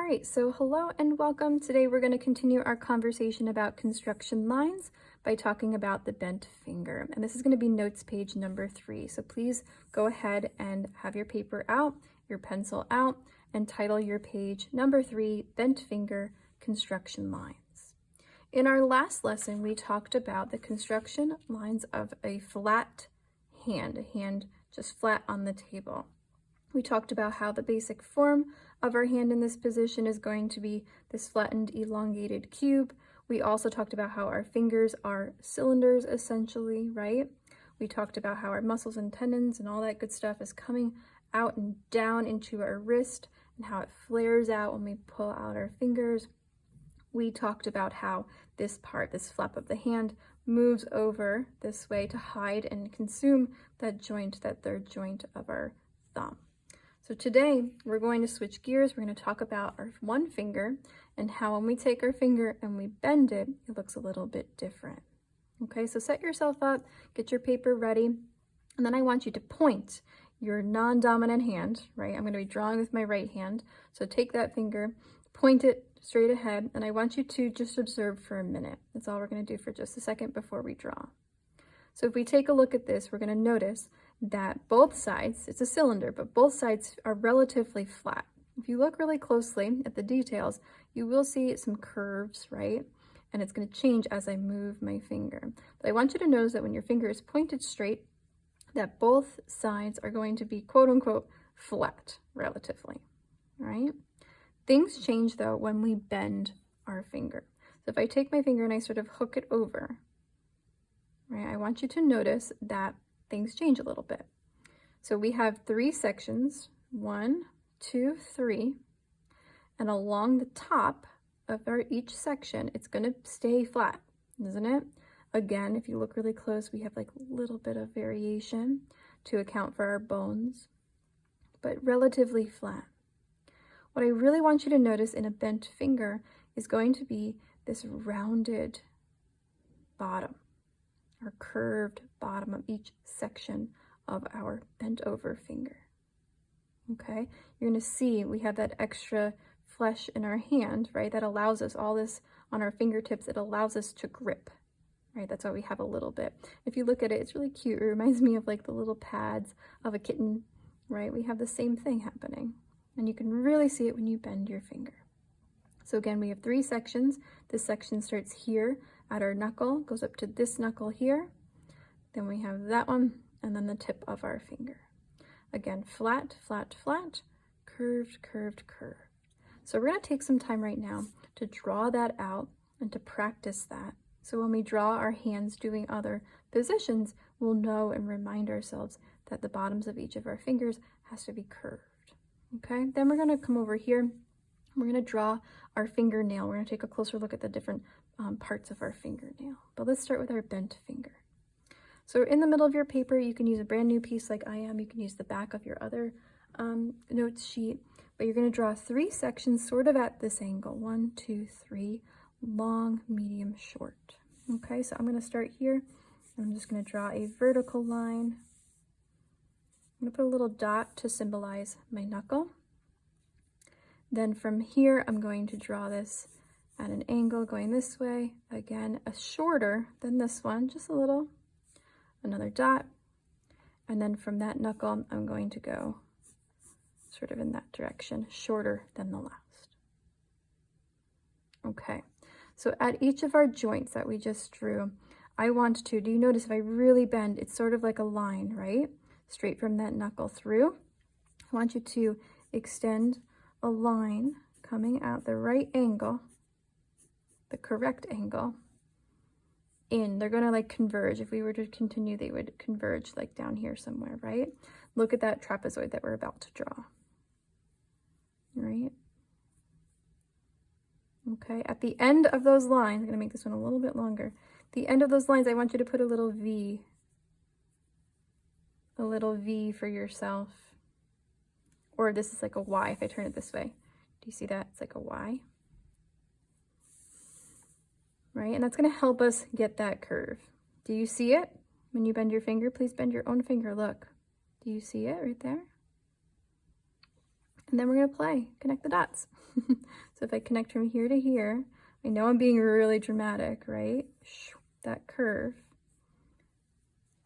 right, so hello and welcome. Today we're going to continue our conversation about construction lines by talking about the bent finger. And this is going to be notes page number 3. So please go ahead and have your paper out, your pencil out, and title your page number 3, Bent Finger Construction Lines. In our last lesson, we talked about the construction lines of a flat hand, a hand just flat on the table. We talked about how the basic form of our hand in this position is going to be this flattened elongated cube. We also talked about how our fingers are cylinders essentially, right? We talked about how our muscles and tendons and all that good stuff is coming out and down into our wrist and how it flares out when we pull out our fingers. We talked about how this part, this flap of the hand, moves over this way to hide and consume that joint, that third joint of our thumb. So today we're going to switch gears. We're going to talk about our one finger and how when we take our finger and we bend it, it looks a little bit different. Okay, so set yourself up, get your paper ready, and then I want you to point your non-dominant hand, right? I'm going to be drawing with my right hand. So take that finger, point it straight ahead, and I want you to just observe for a minute. That's all we're going to do for just a second before we draw. So if we take a look at this, we're going to notice that both sides, it's a cylinder, but both sides are relatively flat. If you look really closely at the details, you will see some curves, right? And it's going to change as I move my finger. But I want you to notice that when your finger is pointed straight, that both sides are going to be quote unquote flat relatively, right? Things change though when we bend our finger. So if I take my finger and I sort of hook it over, right, I want you to notice that things change a little bit. So we have 3 sections, 1, 2, 3, and along the top of each section, it's going to stay flat, isn't it? Again, if you look really close, we have like a little bit of variation to account for our bones, but relatively flat. What I really want you to notice in a bent finger is going to be this rounded bottom, or curved bottom of each section of our bent over finger. Okay, you're going to see we have that extra flesh in our hand, right? That allows us all this on our fingertips. It allows us to grip, right? That's why we have a little bit. If you look at it, it's really cute. It reminds me of like the little pads of a kitten, right? We have the same thing happening, and you can really see it when you bend your finger. So again, we have 3 sections. This section starts here at our knuckle, goes up to this knuckle here. Then we have that one, and then the tip of our finger. Again, flat, flat, flat, curved, curved, curved. So we're going to take some time right now to draw that out and to practice that. So when we draw our hands doing other positions, we'll know and remind ourselves that the bottoms of each of our fingers has to be curved. Okay, then we're going to come over here. We're going to draw our fingernail. We're going to take a closer look at the different parts of our fingernail. But let's start with our bent finger. So in the middle of your paper, you can use a brand new piece like I am. You can use the back of your other notes sheet. But you're going to draw 3 sections sort of at this angle. 1, 2, 3, long, medium, short. Okay, so I'm going to start here. I'm just going to draw a vertical line. I'm going to put a little dot to symbolize my knuckle. Then from here, I'm going to draw this at an angle going this way. Again, a shorter than this one, just a little. Another dot. And then from that knuckle, I'm going to go sort of in that direction, shorter than the last. Okay, so at each of our joints that we just drew, I want to, do you notice if I really bend, it's sort of like a line, right? Straight from that knuckle through. I want you to extend a line coming out the right angle, the correct angle, in. They're going to like converge. If we were to continue, they would converge like down here somewhere, right? Look at that trapezoid that we're about to draw, right? Okay, at the end of those lines, I'm going to make this one a little bit longer. The end of those lines, I want you to put a little V for yourself. Or this is like a Y if I turn it this way. Do you see that? It's like a Y. Right? And that's going to help us get that curve. Do you see it? When you bend your finger, please bend your own finger. Look. Do you see it right there? And then we're going to connect the dots. So if I connect from here to here, I know I'm being really dramatic, right? That curve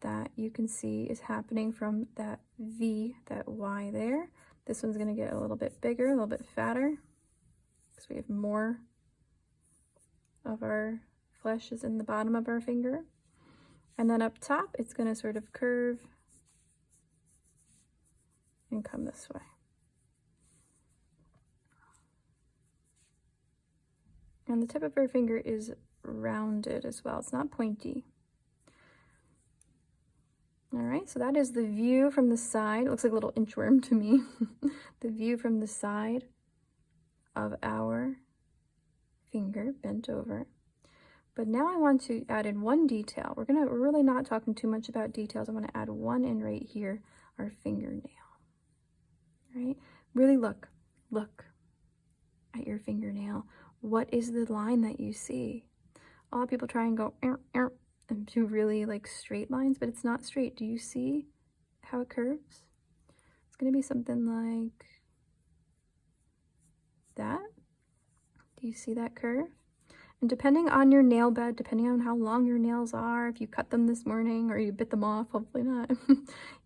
that you can see is happening from that V, that Y there. This one's going to get a little bit bigger, a little bit fatter, because we have more of our flesh is in the bottom of our finger. And then up top, it's going to sort of curve and come this way. And the tip of our finger is rounded as well. It's not pointy. All right, so that is the view from the side. It looks like a little inchworm to me. The view from the side of our finger bent over. But now I want to add in one detail. We're really not talking too much about details. I want to add one in right here, our fingernail. Right? Really look at your fingernail. What is the line that you see? A lot of people try and go and do really like straight lines, but it's not straight. Do you see how it curves? It's going to be something like that. Do you see that curve? And depending on your nail bed, depending on how long your nails are, if you cut them this morning or you bit them off, hopefully not,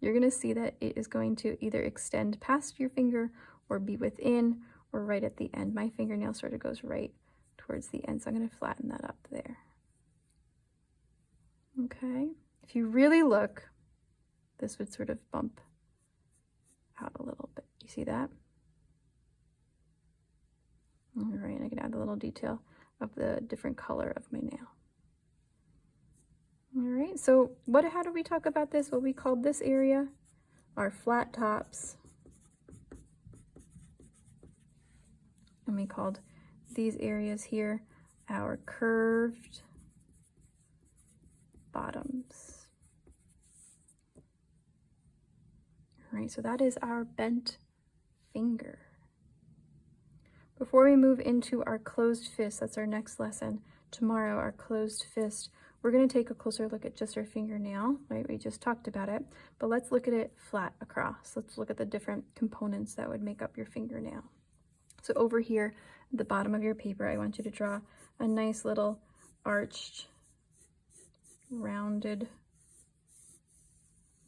you're going to see that it is going to either extend past your finger or be within or right at the end. My fingernail sort of goes right towards the end, so I'm going to flatten that up there. Okay, if you really look, this would sort of bump out a little bit. You see that? All right, I can add a little detail of the different color of my nail. All right, so how do we talk about this? What we called this area, our flat tops. And we called these areas here our curved bottoms. All right, so that is our bent finger. Before we move into our closed fist, that's our next lesson, tomorrow, our closed fist, we're going to take a closer look at just our fingernail, right? We just talked about it, but let's look at it flat across. Let's look at the different components that would make up your fingernail. So over here at the bottom of your paper, I want you to draw a nice little arched, rounded,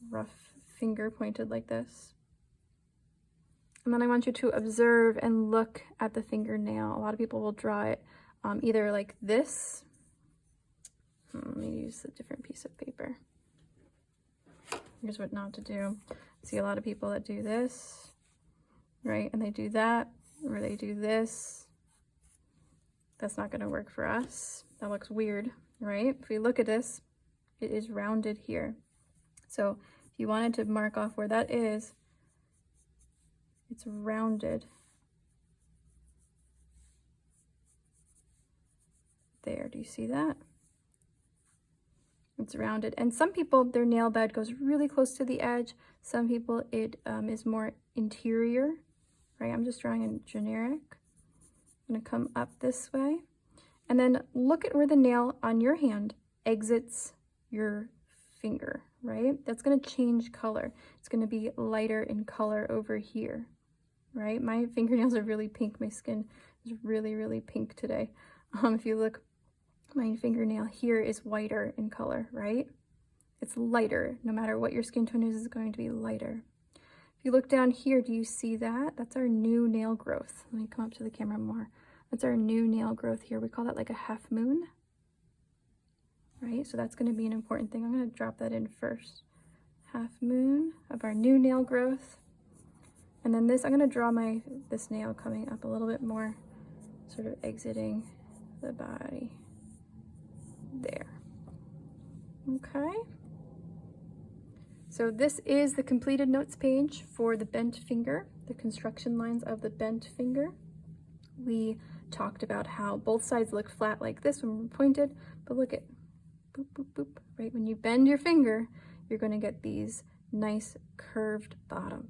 rough finger pointed like this. And then I want you to observe and look at the fingernail. A lot of people will draw it either like this. Let me use a different piece of paper. Here's what not to do. I see a lot of people that do this, right? And they do that, or they do this. That's not going to work for us. That looks weird, right? If we look at this, it is rounded here. So if you wanted to mark off where that is, it's rounded there. Do you see that? It's rounded. And some people, their nail bed goes really close to the edge. Some people, it is more interior, right? I'm just drawing a generic. I'm going to come up this way. And then look at where the nail on your hand exits your finger, right? That's going to change color. It's going to be lighter in color over here. Right? My fingernails are really pink. My skin is really, really pink today. If you look, my fingernail here is whiter in color, right? It's lighter. No matter what your skin tone is, it's going to be lighter. If you look down here, do you see that? That's our new nail growth. Let me come up to the camera more. That's our new nail growth here. We call that like a half moon, right? So that's going to be an important thing. I'm going to drop that in first. Half moon of our new nail growth. And then this, I'm going to draw this nail coming up a little bit more, sort of exiting the body there. Okay. So this is the completed notes page for the bent finger, the construction lines of the bent finger. We talked about how both sides look flat like this when we're pointed, but look at boop, boop, boop, right? When you bend your finger, you're going to get these nice curved bottoms.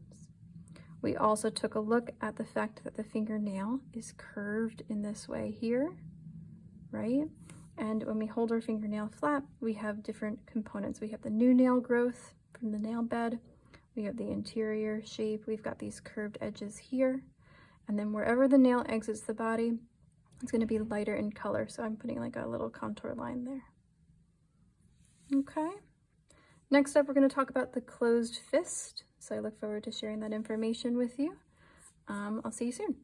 We also took a look at the fact that the fingernail is curved in this way here, right? And when we hold our fingernail flat, we have different components. We have the new nail growth from the nail bed. We have the interior shape. We've got these curved edges here. And then wherever the nail exits the body, it's going to be lighter in color. So I'm putting like a little contour line there. Okay. Next up, we're going to talk about the closed fist. So I look forward to sharing that information with you. I'll see you soon.